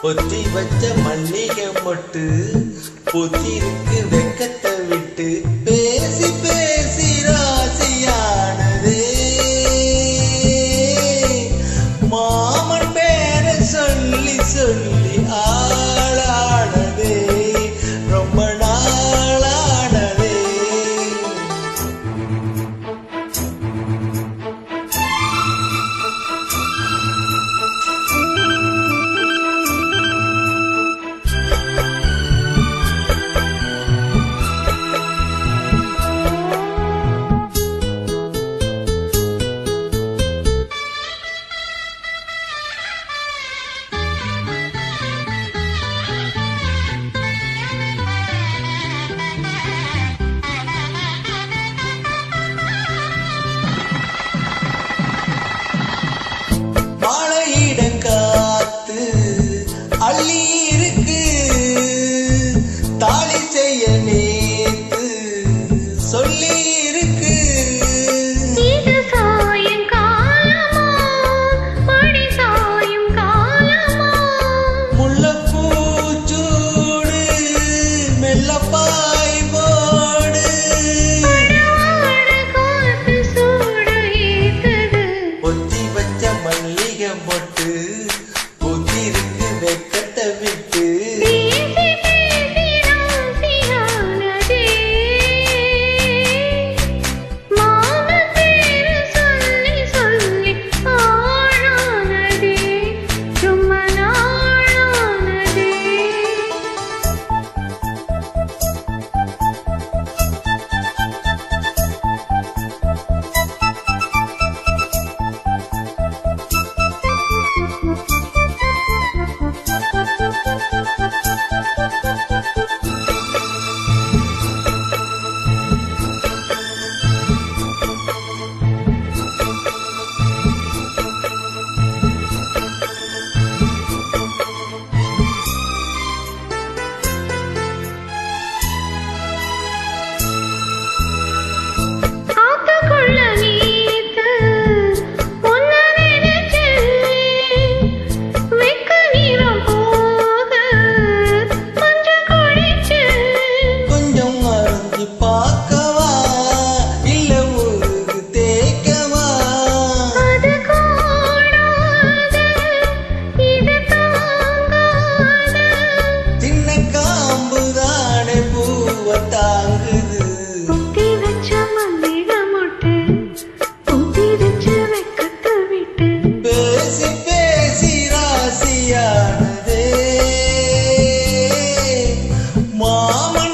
பொத்தி வச்ச மல்லிகை மொட்டு பொத்திருக்கு வெக்கத்தை விட்டு பேசி பேசி ராசியானதே மாமன் பேரை சொல்லி சொல்லி ஆளானதே ரொம்ப நாளானதே. அள்ளி இருக்கு தாலி செய்ய நேத்து சொல்லி இருக்கு. இது சாயும் காலமா மடி சாயும் காலமா முல்லைப்பூச்சூடு மெல்லப்பாய் போடு காத்து சூடு ஏத்துது. பொத்தி வச்ச மல்லிகை பொட்டு பொத்திருக்கு வெக்கத்தை விட்டு பேசி பேசி ராசியானதே மாமன் பேரை சொல்லி சொல்லி ஆளானதே ரொம்ப நாளானதே. ஆத்துக்குள்ள நீத்து உன்னை நினைச்சேன். வெக்க நீரம் போக கொஞ்சம் குளிச்சேன். கொஞ்சம் அருந்தி பார்க்கவா இல்ல ஊருக்கு தேய்க்கவா அது கூடாது இது தாங்காது. சின்ன காம்புதானே பூவை தாங்குது. பொத்தி வச்ச மல்லிகை மொட்டு பொத்திருச்சு வெக்கத்தை விட்டு பேசி பேசி ராசியானதே மாமன்